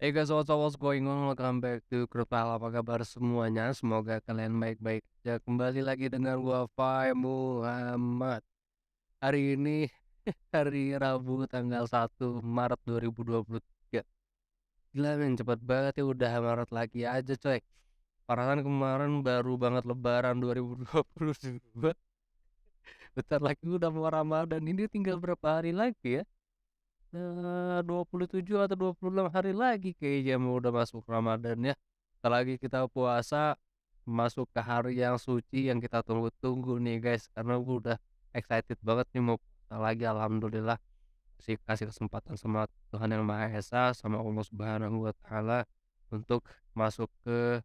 Hey guys, what's going on? Welcome back to Krupal. Apa kabar semuanya? Semoga kalian baik-baik aja. Kembali lagi dengan gua Fai Muhammad. Hari ini hari Rabu tanggal 1 Maret 2023. Gila men, cepet banget ya udah Maret lagi aja coy. Parahan kemarin baru banget Lebaran 2022. Bentar lagi udah mau Ramadan. Ini tinggal berapa hari lagi ya? 27 atau 26 hari lagi kayaknya mau udah masuk Ramadan ya. Entar lagi kita puasa, masuk ke hari yang suci yang kita tunggu-tunggu nih guys, karena gue udah excited banget nih mau puasa lagi. Alhamdulillah kasih kesempatan sama Tuhan Yang Maha Esa, sama Allah Subhanahu wa taala untuk masuk ke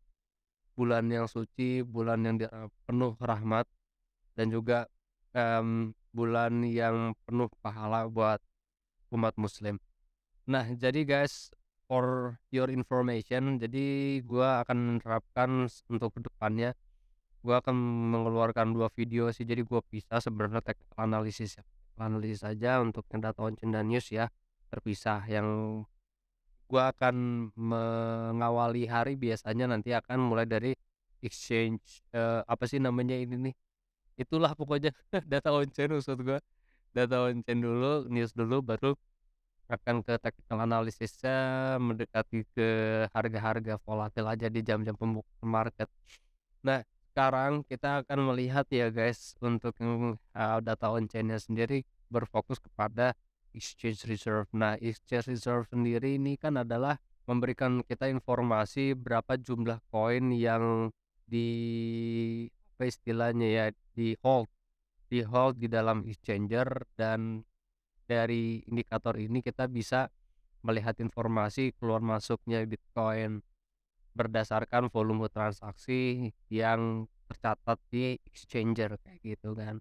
bulan yang suci, bulan yang penuh rahmat dan juga bulan yang penuh pahala buat umat muslim. Nah, jadi guys, for your information, jadi gua akan menerapkan untuk kedepannya, gua akan mengeluarkan 2 video sih. Jadi gua pisah sebenarnya technical analysis ya, analisis saja untuk yang data on China News ya, terpisah. Yang gua akan mengawali hari biasanya nanti akan mulai dari exchange, apa sih namanya ini nih, itulah pokoknya data on chain maksud gua. Data on chain dulu, news dulu, baru akan ke technical analysis-nya mendekati ke harga-harga volatil aja di jam-jam pembukaan market. Nah, sekarang kita akan melihat ya guys, untuk yang, data on chain-nya sendiri berfokus kepada exchange reserve. Nah, exchange reserve sendiri ini kan adalah memberikan kita informasi berapa jumlah koin yang di apa istilahnya ya, di hold di dalam exchanger, dan dari indikator ini kita bisa melihat informasi keluar masuknya Bitcoin berdasarkan volume transaksi yang tercatat di exchanger kayak gitu kan.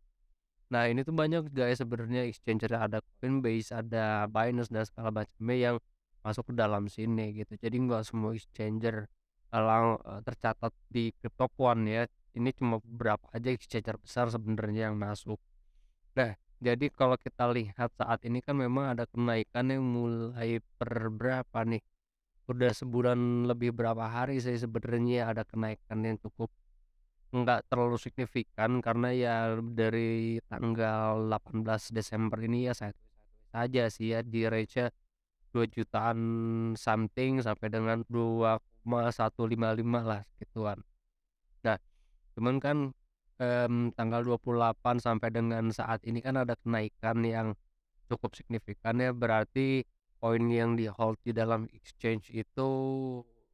Nah, ini tuh banyak guys sebenarnya exchanger, ada Coinbase, ada Binance dan segala macamnya yang masuk ke dalam sini gitu. Jadi nggak semua exchanger tercatat di CryptoQuant ya. Ini cuma beberapa aja exchanger besar sebenarnya yang masuk. Nah, jadi kalau kita lihat saat ini kan memang ada kenaikan yang mulai berapa nih, udah sebulan lebih berapa hari sih sebenarnya ada kenaikan yang cukup nggak terlalu signifikan, karena ya dari tanggal 18 Desember ini ya saja sih ya di range-nya 2 jutaan something sampai dengan 2,155 lah gituan. Nah, cuman kan, tanggal 28 sampai dengan saat ini kan ada kenaikan yang cukup signifikan ya, berarti koin yang di-hold di dalam exchange itu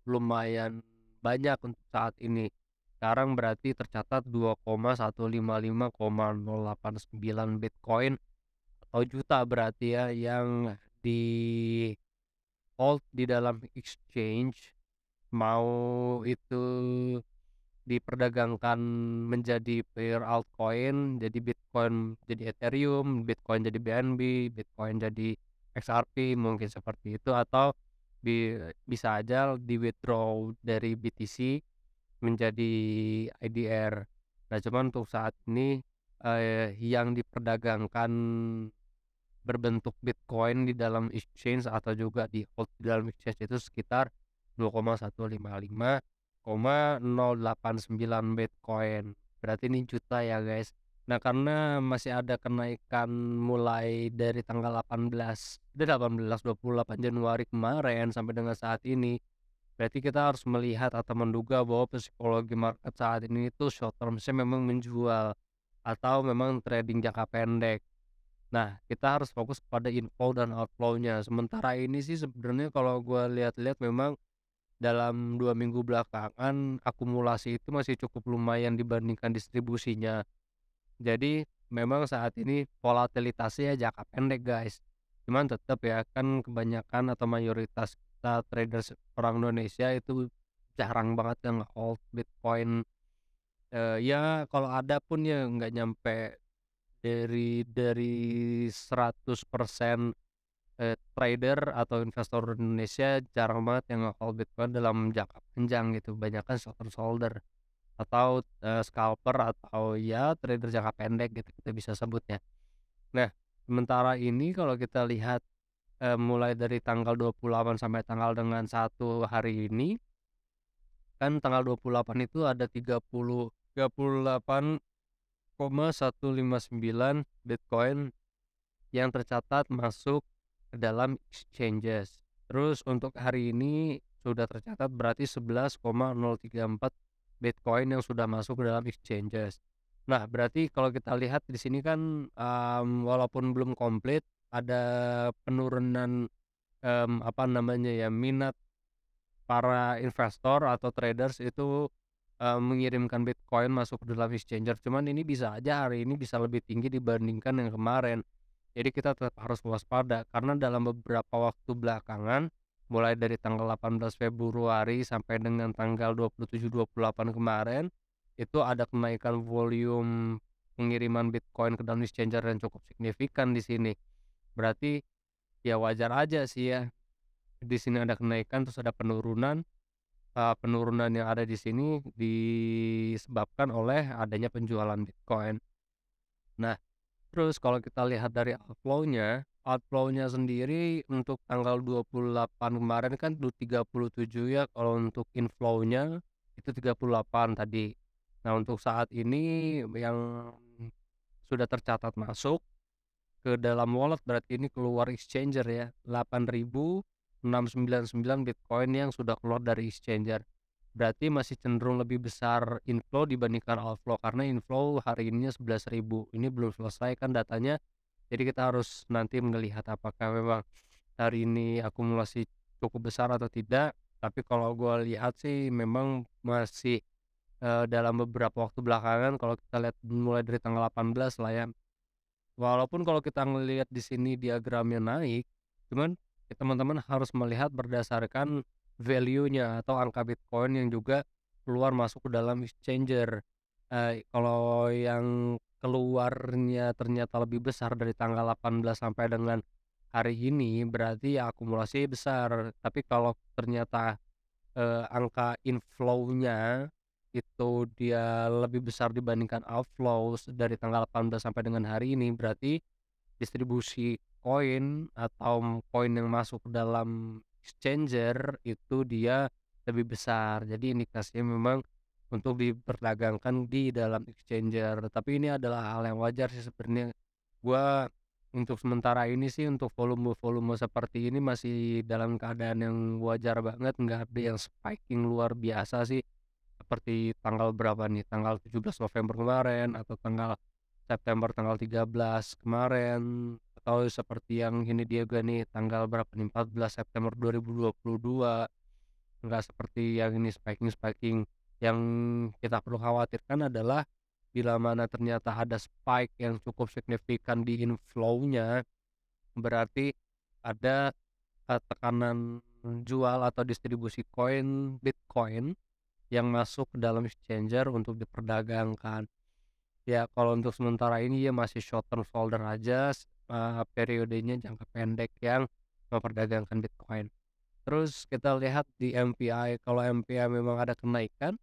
lumayan banyak untuk saat ini. Sekarang berarti tercatat 2,155,089 Bitcoin atau juta berarti ya, yang di-hold di dalam exchange, mau itu diperdagangkan menjadi pair altcoin, jadi Bitcoin jadi Ethereum, Bitcoin jadi BNB, Bitcoin jadi XRP, mungkin seperti itu, atau bisa aja di-withdraw dari BTC menjadi IDR. Nah, cuman untuk saat ini, yang diperdagangkan berbentuk Bitcoin di dalam exchange atau juga di-hold di dalam exchange itu sekitar 2,155,089 Bitcoin. Berarti ini juta ya guys. Nah, karena masih ada kenaikan mulai dari tanggal 28 Januari kemarin sampai dengan saat ini, berarti kita harus melihat atau menduga bahwa psikologi market saat ini itu short term-nya memang menjual atau memang trading jangka pendek. Nah, kita harus fokus pada inflow dan outflow-nya. Sementara ini sih sebenarnya kalau gue lihat-lihat memang dalam 2 minggu belakangan akumulasi itu masih cukup lumayan dibandingkan distribusinya. Jadi memang saat ini volatilitasnya jangka pendek guys. Cuman tetap ya kan kebanyakan atau mayoritas kita traders orang Indonesia itu jarang banget yang hold Bitcoin. Ya kalau ada pun ya nggak nyampe dari 100% trader atau investor Indonesia, jarang banget yang nge-hold Bitcoin dalam jangka panjang gitu, kebanyakan short term holder atau, scalper atau ya trader jangka pendek gitu kita bisa sebutnya. Nah, sementara ini kalau kita lihat, mulai dari tanggal 28 sampai tanggal dengan 1 hari ini, kan tanggal 28 itu ada 38,159 Bitcoin yang tercatat masuk ke dalam exchanges. Terus untuk hari ini sudah tercatat berarti 11,034 Bitcoin yang sudah masuk ke dalam exchanges. Nah, berarti kalau kita lihat di sini kan, walaupun belum komplit, ada penurunan, apa namanya ya, minat para investor atau traders itu, mengirimkan Bitcoin masuk ke dalam exchanger. Cuman ini bisa aja hari ini bisa lebih tinggi dibandingkan yang kemarin. Jadi kita tetap harus waspada karena dalam beberapa waktu belakangan, mulai dari tanggal 18 Februari sampai dengan tanggal 27, 28 kemarin, itu ada kenaikan volume pengiriman Bitcoin ke dalam exchanger yang cukup signifikan di sini. Berarti ya wajar aja sih ya, di sini ada kenaikan terus ada penurunan. Penurunan yang ada di sini disebabkan oleh adanya penjualan Bitcoin. Nah, terus kalau kita lihat dari outflow-nya sendiri untuk tanggal 28 kemarin kan 37 ya, kalau untuk inflow-nya itu 38 tadi. Nah, untuk saat ini yang sudah tercatat masuk ke dalam wallet berarti ini keluar exchanger ya, 8.699 Bitcoin yang sudah keluar dari exchanger. Berarti masih cenderung lebih besar inflow dibandingkan outflow karena inflow hari ininya 11.000. Ini belum selesai kan datanya. Jadi kita harus nanti melihat apakah memang hari ini akumulasi cukup besar atau tidak. Tapi kalau gue lihat sih memang masih, dalam beberapa waktu belakangan kalau kita lihat mulai dari tanggal 18 lah ya. Walaupun kalau kita ngelihat di sini diagramnya naik, cuman ya teman-teman harus melihat berdasarkan value-nya atau angka Bitcoin yang juga keluar masuk ke dalam exchanger. Kalau yang keluarnya ternyata lebih besar dari tanggal 18 sampai dengan hari ini, berarti ya akumulasi besar. Tapi kalau ternyata angka inflow-nya itu dia lebih besar dibandingkan outflow dari tanggal 18 sampai dengan hari ini, berarti distribusi koin atau koin yang masuk ke dalam exchanger itu dia lebih besar. Jadi indikasinya memang untuk diperdagangkan di dalam exchanger. Tapi ini adalah hal yang wajar sih sebenarnya. Gua untuk sementara ini sih untuk volume-volume seperti ini masih dalam keadaan yang wajar banget, nggak ada yang spiking luar biasa sih. Seperti tanggal berapa nih, tanggal 17 November kemarin atau tanggal September tanggal 13 kemarin, atau seperti yang ini dia juga nih tanggal berapa nih, 14 September 2022. Nggak seperti yang ini spiking-spiking. Yang kita perlu khawatirkan adalah bila mana ternyata ada spike yang cukup signifikan di inflow-nya, berarti ada, tekanan jual atau distribusi koin Bitcoin yang masuk ke dalam exchanger untuk diperdagangkan. Ya kalau untuk sementara ini ya masih short term holder aja, periodenya jangka pendek yang memperdagangkan Bitcoin. Terus kita lihat di MPI, kalau MPI memang ada kenaikan,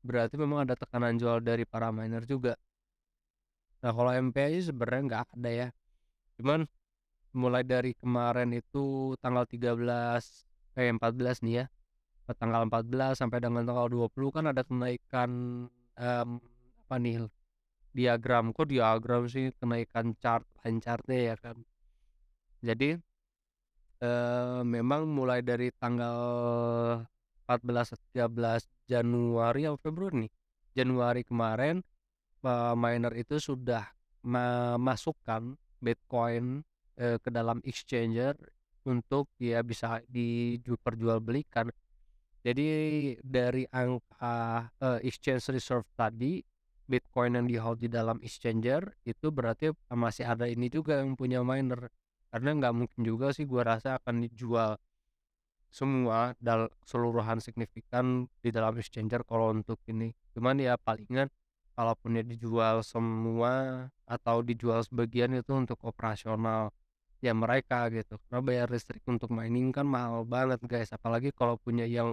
berarti memang ada tekanan jual dari para miner juga. Nah kalau MPI sebenarnya nggak ada ya, cuman mulai dari kemarin itu tanggal 14 nih ya, tanggal 14 sampai dengan tanggal 20 kan ada kenaikan, mmm, apa nih, diagram sih, kenaikan line chart-nya ya kan. Jadi, memang mulai dari tanggal 14, 13 Januari atau Februari nih, Januari kemarin, miner itu sudah memasukkan Bitcoin, ke dalam exchanger untuk ya bisa diperjualbelikan. Jadi dari angka, exchange reserve tadi, Bitcoin yang di-hold di dalam exchanger itu berarti masih ada ini juga yang punya miner. Karena nggak mungkin juga sih gua rasa akan dijual semua keseluruhan signifikan di dalam exchanger kalau untuk ini. Cuman ya palingan kalaupun ya dijual semua atau dijual sebagian itu untuk operasional ya mereka gitu. Karena bayar listrik untuk mining kan mahal banget guys, apalagi kalau punya yang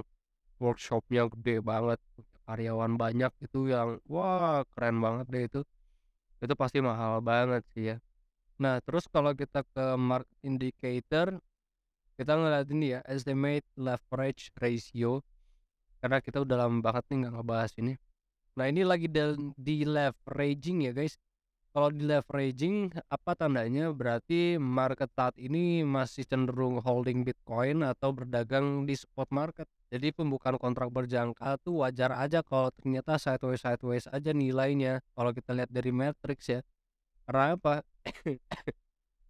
workshop-nya gede banget, karyawan banyak itu yang wah keren banget deh itu pasti mahal banget sih ya. Nah terus kalau kita ke market indicator, kita ngeliat ini ya, estimate leverage ratio, karena kita udah lama banget nih nggak ngebahas ini. Nah, ini lagi di leveraging ya guys. Kalau di leveraging apa tandanya? Berarti market saat ini masih cenderung holding Bitcoin atau berdagang di spot market. Jadi pembukaan kontrak berjangka tuh wajar aja kalau ternyata sideways sideways aja nilainya. Kalau kita lihat dari matrix ya. Karena apa?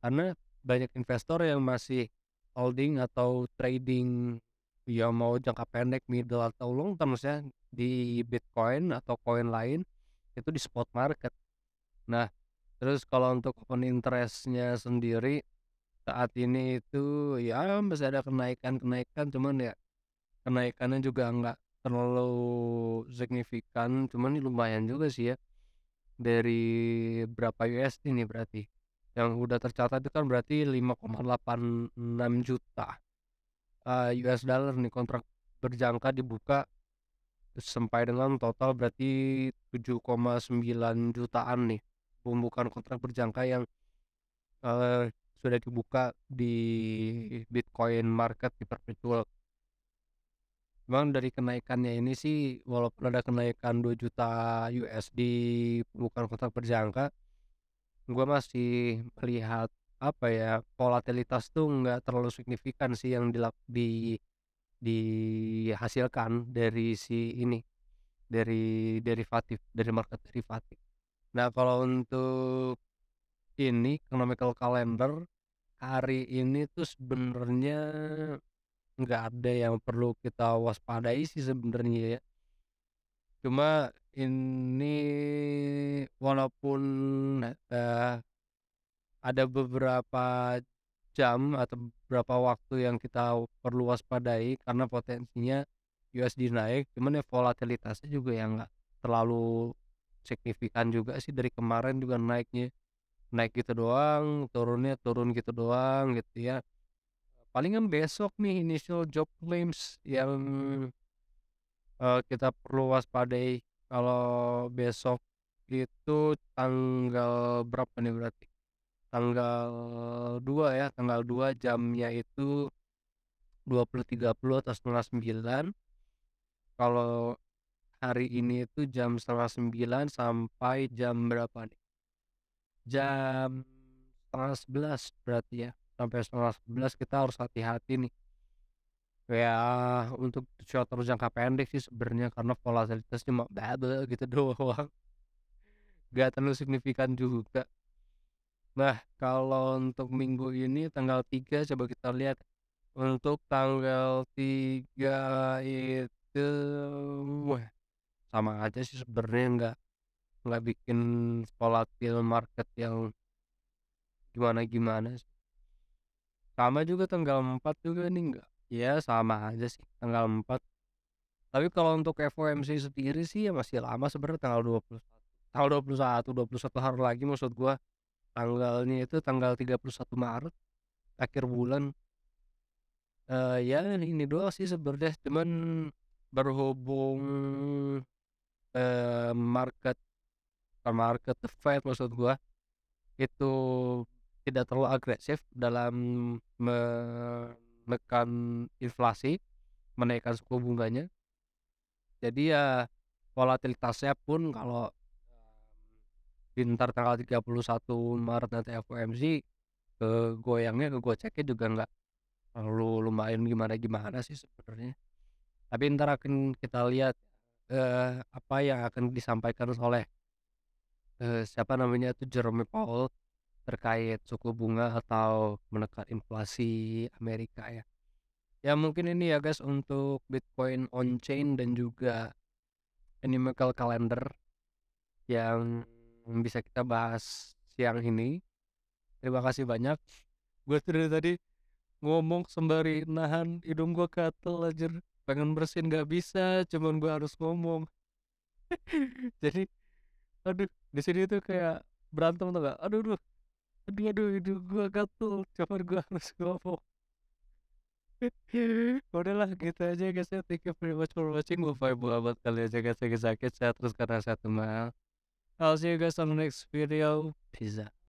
Karena banyak investor yang masih holding atau trading, ya mau jangka pendek, middle atau long term ya, di Bitcoin atau koin lain itu di spot market. Nah, terus kalau untuk open interest-nya sendiri saat ini itu ya masih ada kenaikan-kenaikan, cuman ya kenaikannya juga nggak terlalu signifikan, cuman ini lumayan juga sih ya. Dari berapa USD nih berarti? Yang udah tercatat itu kan berarti 5,86 juta US dollar nih kontrak berjangka dibuka, sampai dengan total berarti 7,9 jutaan nih pembukaan kontrak berjangka yang sudah dibuka di Bitcoin market di perpetual. Memang dari kenaikannya ini sih walaupun ada kenaikan 2 juta USD pembukaan kontrak berjangka, gue masih melihat apa ya, volatilitas tuh nggak terlalu signifikan sih yang dihasilkan dari si ini, dari derivatif, dari market derivatif. Nah, kalau untuk ini economical calendar hari ini tuh sebenarnya nggak ada yang perlu kita waspadai sih sebenarnya ya. Cuma ini walaupun eh, ada beberapa jam atau beberapa waktu yang kita perlu waspadai karena potensinya USD naik, cuman ya volatilitasnya juga yang nggak terlalu signifikan juga sih, dari kemarin juga naiknya naik gitu doang, turunnya turun gitu doang gitu ya. Palingan besok nih initial job claims yang kita perlu waspadai. Kalau besok itu tanggal berapa nih berarti? Tanggal 2 ya, tanggal 2 jamnya itu 20.30 atau setengah 9. Kalau hari ini itu jam setengah 9 sampai jam berapa nih? Jam setengah 11 berarti ya. Sampai setengah 11 kita harus hati-hati nih. Ya untuk short terus jangka pendek sih sebenarnya karena volatilitas cuma bubble gitu doang. Gak terlalu signifikan juga. Nah, kalau untuk minggu ini tanggal 3 coba kita lihat. Untuk tanggal 3 itu wah, sama aja sih sebenarnya, nggak bikin volatil market yang gimana-gimana sih. Sama juga tanggal 4 juga nih enggak. Ya sama aja sih tanggal 4. Tapi kalau untuk FOMC sendiri sih ya masih lama sebenarnya, tanggal 21. Tanggal 21 hari lagi maksud gua. Tanggalnya itu tanggal 31 Maret, akhir bulan. Ya ini doang sih sebenarnya, cuman berhubung market, bukan market, the Fed maksud gua itu tidak terlalu agresif dalam menekan inflasi, menaikkan suku bunganya. Jadi ya volatilitasnya pun kalau pintar tanggal 31 Maret nanti FOMC goyangnya, goceknya juga nggak terlalu lumayan gimana-gimana sih sebenarnya. Tapi ntar akan kita lihat apa yang akan disampaikan oleh siapa namanya itu, Jerome Powell, terkait suku bunga atau menekan inflasi Amerika ya. Ya mungkin ini ya guys untuk Bitcoin on chain dan juga Animal Calendar yang bisa kita bahas siang ini. Terima kasih banyak. Gue dari tadi ngomong sembari nahan hidung gue gatel aja. Pengen bersin gak bisa, cuman gue harus ngomong. Jadi aduh, di sini tuh kayak berantem tuh gak? Aduh, hidung gue gatel, cuman gue harus ngomong. Udahlah gitu aja guys ya. Thank you very much for watching. Gue vibe buat kalian jaga sakit-sakit, sehat terus karena satu mal. I'll see you guys on the next video. Peace out.